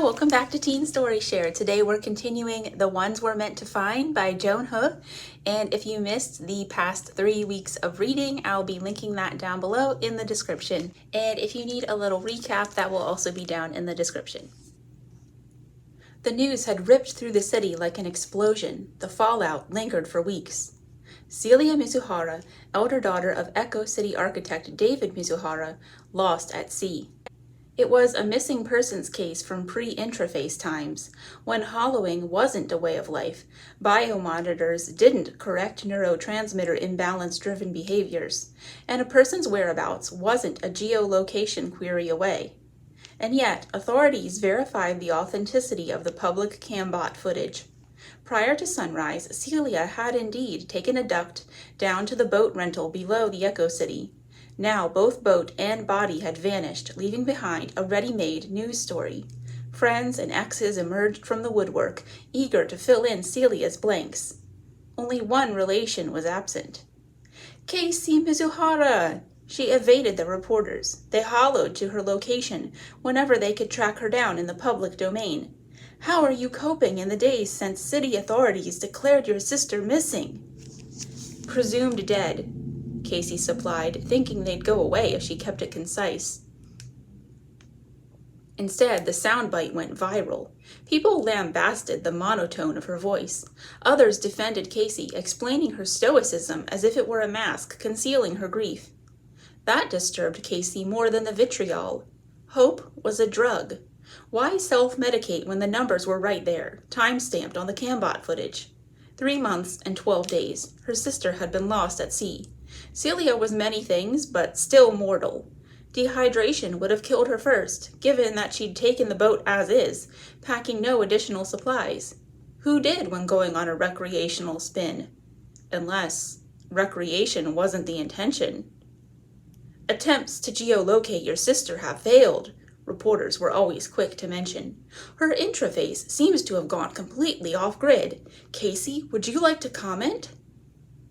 welcome back to Teen Story Share. Today we're continuing The Ones We're Meant to Find by Joan He. And if you missed the past 3 weeks of reading, I'll be linking that down below in the description. And if you need a little recap, that will also be down in the description. The news had ripped through the city like an explosion. The fallout lingered for weeks. Celia Mizuhara, elder daughter of Echo City architect David Mizuhara, lost at sea. It was a missing persons case from pre-intraface times, when hollowing wasn't a way of life. Biomonitors didn't correct neurotransmitter imbalance-driven behaviors, and a person's whereabouts wasn't a geolocation query away. And yet, authorities verified the authenticity of the public CamBot footage. Prior to sunrise, Celia had indeed taken a duct down to the boat rental below the Echo City. Now both boat and body had vanished, leaving behind a ready-made news story. Friends and exes emerged from the woodwork, eager to fill in Celia's blanks. Only one relation was absent. Kasey Mizuhara! She evaded the reporters. They hollowed to her location whenever they could track her down in the public domain. How are you coping in the days since city authorities declared your sister missing? Presumed dead, Kasey supplied, thinking they'd go away if she kept it concise. Instead, the soundbite went viral. People lambasted the monotone of her voice. Others defended Kasey, explaining her stoicism as if it were a mask concealing her grief. That disturbed Kasey more than the vitriol. Hope was a drug. Why self-medicate when the numbers were right there, time-stamped on the CamBot footage? 3 months and 12 days. Her sister had been lost at sea. Celia was many things, but still mortal. Dehydration would have killed her first, given that she'd taken the boat as is, packing no additional supplies. Who did when going on a recreational spin? Unless recreation wasn't the intention. Attempts to geolocate your sister have failed, reporters were always quick to mention. Her intraface seems to have gone completely off-grid. Kasey, would you like to comment?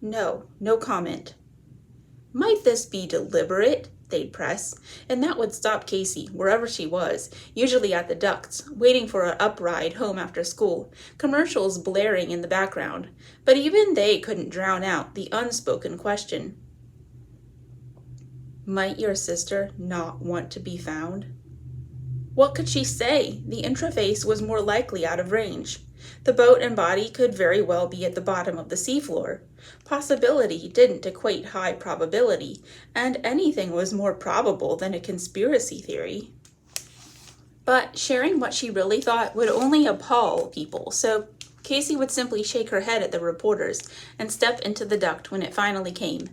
No comment. Might this be deliberate? They'd press, and that would stop Kasey wherever she was, usually at the ducts, waiting for an upride home after school, commercials blaring in the background. But even they couldn't drown out the unspoken question. Might your sister not want to be found? What could she say? The intraface was more likely out of range. The boat and body could very well be at the bottom of the seafloor. Possibility didn't equate high probability, and anything was more probable than a conspiracy theory. But sharing what she really thought would only appall people, so Kasey would simply shake her head at the reporters and step into the duct when it finally came.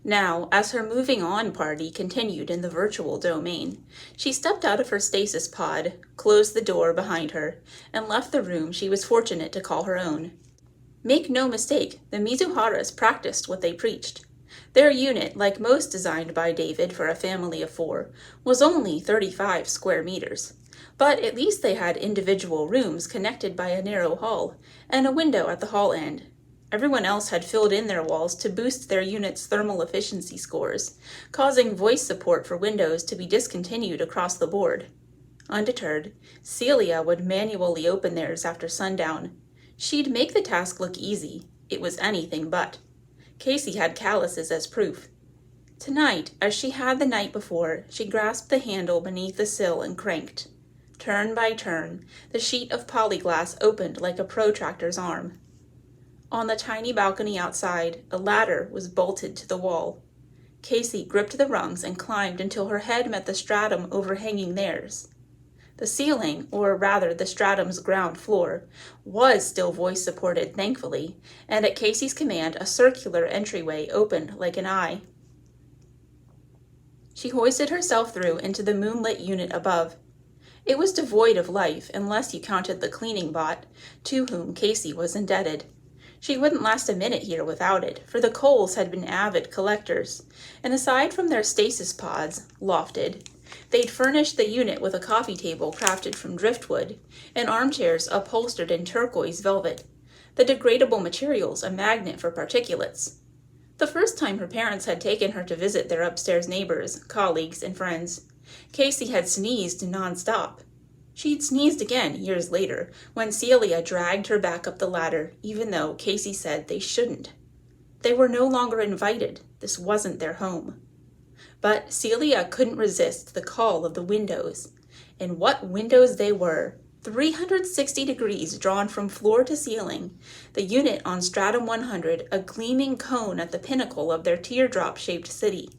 Now, as her moving on party continued in the virtual domain, she stepped out of her stasis pod, closed the door behind her, and left the room she was fortunate to call her own. Make no mistake, the Mizuharas practiced what they preached. Their unit, like most designed by David for a family of 4, was only 35 square meters. But at least they had individual rooms connected by a narrow hall, and a window at the hall end. Everyone else had filled in their walls to boost their unit's thermal efficiency scores, causing voice support for Windows to be discontinued across the board. Undeterred, Celia would manually open theirs after sundown. She'd make the task look easy. It was anything but. Kasey had calluses as proof. Tonight, as she had the night before, she grasped the handle beneath the sill and cranked. Turn by turn, the sheet of polyglass opened like a protractor's arm. On the tiny balcony outside, a ladder was bolted to the wall. Kasey gripped the rungs and climbed until her head met the stratum overhanging theirs. The ceiling, or rather the stratum's ground floor, was still voice-supported, thankfully, and at Kasey's command a circular entryway opened like an eye. She hoisted herself through into the moonlit unit above. It was devoid of life, unless you counted the cleaning bot, to whom Kasey was indebted. She wouldn't last a minute here without it, for the Coles had been avid collectors, and aside from their stasis pods, lofted, they'd furnished the unit with a coffee table crafted from driftwood, and armchairs upholstered in turquoise velvet, the degradable materials a magnet for particulates. The first time her parents had taken her to visit their upstairs neighbors, colleagues, and friends, Kasey had sneezed nonstop. She'd sneezed again years later when Celia dragged her back up the ladder, even though Kasey said they shouldn't. They were no longer invited. This wasn't their home. But Celia couldn't resist the call of the windows. And what windows they were! 360 degrees drawn from floor to ceiling, the unit on Stratum 100 a gleaming cone at the pinnacle of their teardrop-shaped city.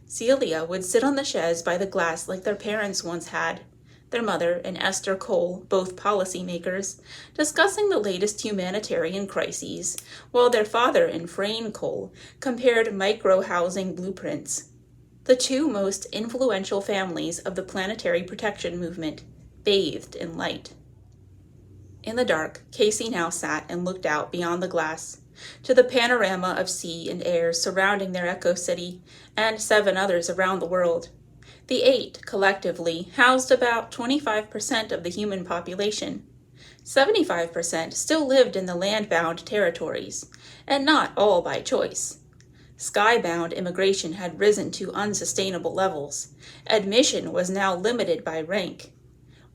Celia would sit on the chaise by the glass like their parents once had, their mother and Esther Cole, both policymakers, discussing the latest humanitarian crises, while their father and Frayne Cole compared micro-housing blueprints. The two most influential families of the planetary protection movement, bathed in light. In the dark, Kasey now sat and looked out beyond the glass, to the panorama of sea and air surrounding their echo city, and 7 others around the world. The 8, collectively, housed about 25% of the human population. 75% still lived in the land-bound territories, and not all by choice. Skybound immigration had risen to unsustainable levels. Admission was now limited by rank.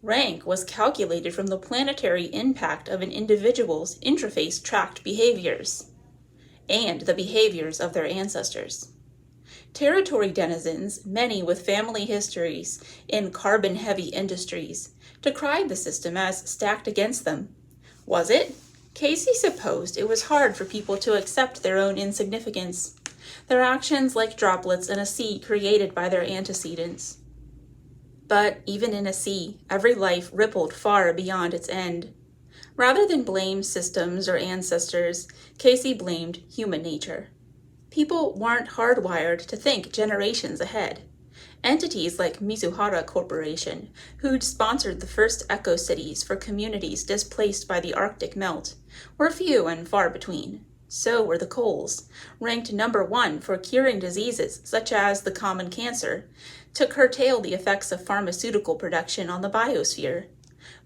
Rank was calculated from the planetary impact of an individual's interface-tracked behaviors, and the behaviors of their ancestors. Territory denizens, many with family histories in carbon-heavy industries, decried the system as stacked against them. Was it? Kasey supposed it was hard for people to accept their own insignificance, their actions like droplets in a sea created by their antecedents. But even in a sea, every life rippled far beyond its end. Rather than blame systems or ancestors, Kasey blamed human nature. People weren't hardwired to think generations ahead. Entities like Mizuhara Corporation, who'd sponsored the first eco-cities for communities displaced by the Arctic melt, were few and far between. So were the Coles, ranked number 1 for curing diseases such as the common cancer, to curtail the effects of pharmaceutical production on the biosphere.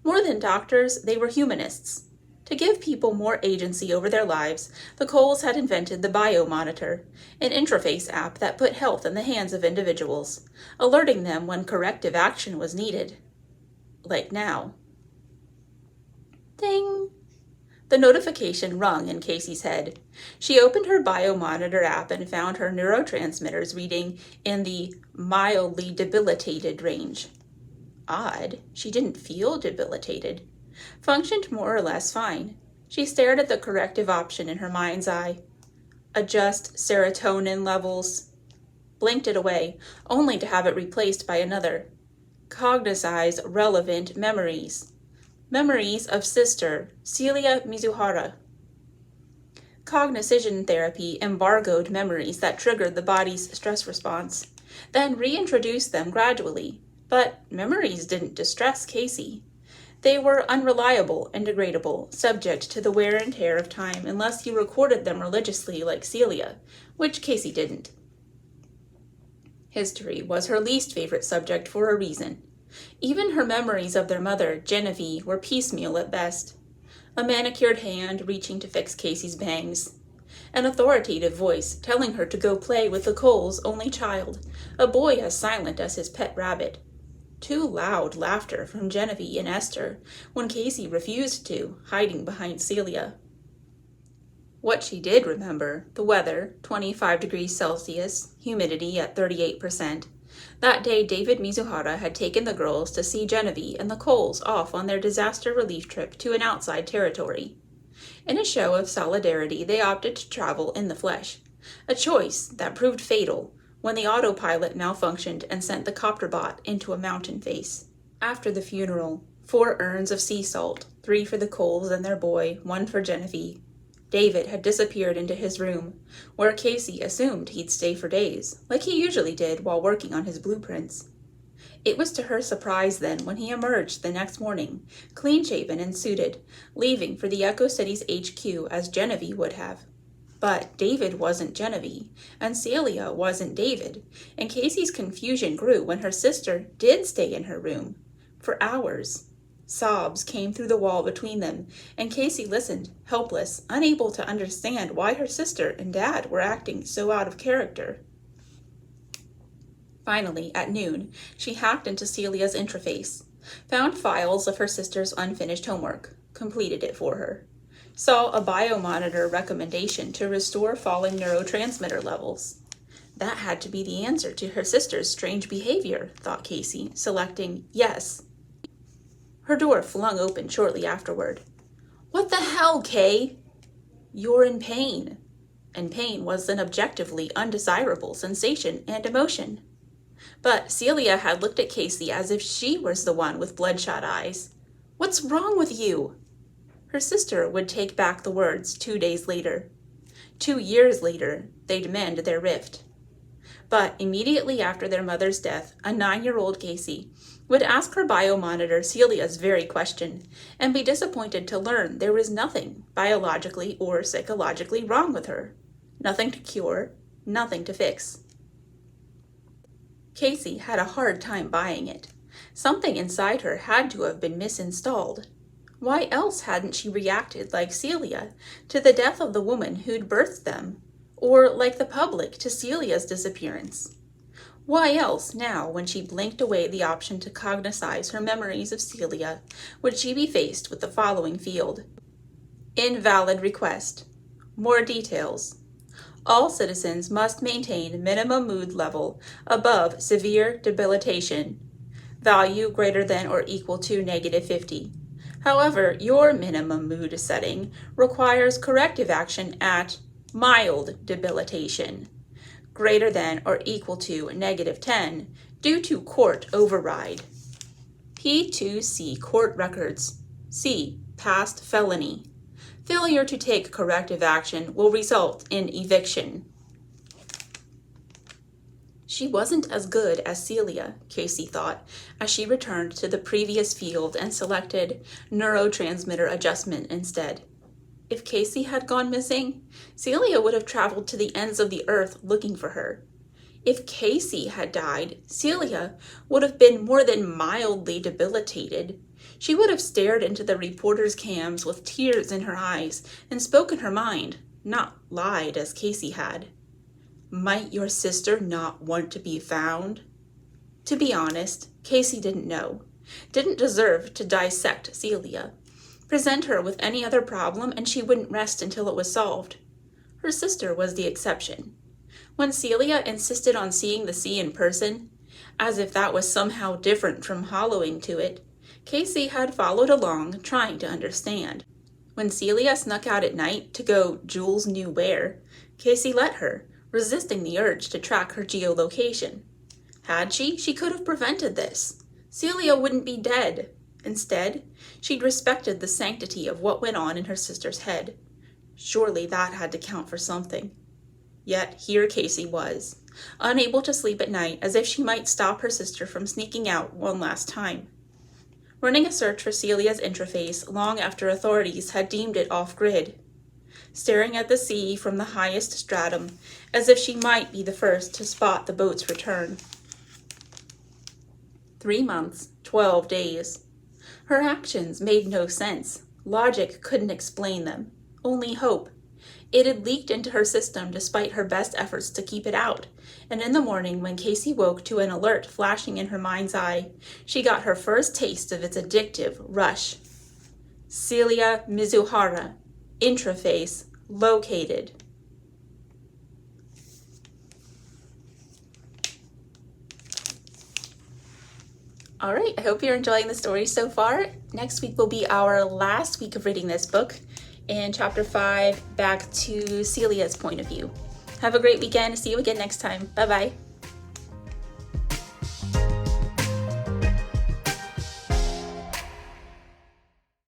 More than doctors, they were humanists. To give people more agency over their lives, the Coles had invented the Biomonitor, an interface app that put health in the hands of individuals, alerting them when corrective action was needed. Like now. Ding! The notification rung in Kasey's head. She opened her Biomonitor app and found her neurotransmitters reading in the mildly debilitated range. Odd, she didn't feel debilitated. Functioned more or less fine. She stared at the corrective option in her mind's eye. Adjust serotonin levels. Blinked it away, only to have it replaced by another. Cognitize relevant memories. Memories of sister, Celia Mizuhara. Cognition therapy embargoed memories that triggered the body's stress response, then reintroduced them gradually. But memories didn't distress Kasey. They were unreliable and degradable, subject to the wear and tear of time unless you recorded them religiously like Celia, which Kasey didn't. History was her least favorite subject for a reason. Even her memories of their mother, Genevieve, were piecemeal at best. A manicured hand reaching to fix Kasey's bangs. An authoritative voice telling her to go play with the Cole's only child, a boy as silent as his pet rabbit. Too loud laughter from Genevieve and Esther when Kasey refused to, hiding behind Celia. What she did remember, the weather, 25 degrees Celsius, humidity at 38%. That day David Mizuhara had taken the girls to see Genevieve and the Coles off on their disaster relief trip to an outside territory. In a show of solidarity, they opted to travel in the flesh, a choice that proved fatal when the autopilot malfunctioned and sent the copterbot into a mountain face. After the funeral, 4 urns of sea salt, 3 for the Coles and their boy, 1 for Genevieve. David had disappeared into his room, where Kasey assumed he'd stay for days, like he usually did while working on his blueprints. It was to her surprise then when he emerged the next morning, clean-shaven and suited, leaving for the Echo City's HQ as Genevieve would have. But David wasn't Genevieve, and Celia wasn't David, and Kasey's confusion grew when her sister did stay in her room, for hours. Sobs came through the wall between them, and Kasey listened, helpless, unable to understand why her sister and dad were acting so out of character. Finally, at noon, she hacked into Celia's interface. found files of her sister's unfinished homework, completed it for her, saw a biomonitor recommendation to restore falling neurotransmitter levels. That had to be the answer to her sister's strange behavior, thought Kasey, selecting yes. Her door flung open shortly afterward. What the hell, Kay? You're in pain. And pain was an objectively undesirable sensation and emotion. But Celia had looked at Kasey as if she was the one with bloodshot eyes. What's wrong with you? Her sister would take back the words 2 days later. 2 years later, they'd mend their rift. But immediately after their mother's death, a 9-year-old Kasey would ask her biomonitor Celia's very question and be disappointed to learn there was nothing biologically or psychologically wrong with her. Nothing to cure, nothing to fix. Kasey had a hard time buying it. Something inside her had to have been misinstalled. Why else hadn't she reacted like Celia to the death of the woman who'd birthed them, or like the public to Celia's disappearance? Why else, now, when she blinked away the option to cognitize her memories of Celia, would she be faced with the following field? Invalid request. More details. All citizens must maintain minimum mood level above severe debilitation, value greater than or equal to -50. However, your minimum mood setting requires corrective action at mild debilitation, greater than or equal to -10 due to court override. P2C court records. C. Past felony. Failure to take corrective action will result in eviction. She wasn't as good as Celia, Kasey thought, as she returned to the previous field and selected neurotransmitter adjustment instead. If Kasey had gone missing, Celia would have traveled to the ends of the earth looking for her. If Kasey had died, Celia would have been more than mildly debilitated. She would have stared into the reporter's cams with tears in her eyes and spoken her mind, not lied as Kasey had. Might your sister not want to be found? To be honest, Kasey didn't know, didn't deserve to dissect Celia. Present her with any other problem and she wouldn't rest until it was solved. Her sister was the exception. When Celia insisted on seeing the sea in person, as if that was somehow different from hollowing to it, Kasey had followed along, trying to understand. When Celia snuck out at night to go Joules knew where, Kasey let her, resisting the urge to track her geolocation. Had she could have prevented this. Celia wouldn't be dead. Instead, she'd respected the sanctity of what went on in her sister's head. Surely that had to count for something. Yet here Kasey was, unable to sleep at night, as if she might stop her sister from sneaking out one last time. Running a search for Celia's interface long after authorities had deemed it off-grid. Staring at the sea from the highest stratum, as if she might be the first to spot the boat's return. 3 months, 12 days. Her actions made no sense. Logic couldn't explain them. Only hope. It had leaked into her system despite her best efforts to keep it out, and in the morning when Kasey woke to an alert flashing in her mind's eye, she got her first taste of its addictive rush. Celia Mizuhara, interface located. All right, I hope you're enjoying the story so far. Next week will be our last week of reading this book, and chapter 5 back to Celia's point of view. Have a great weekend. See you again next time. Bye-bye.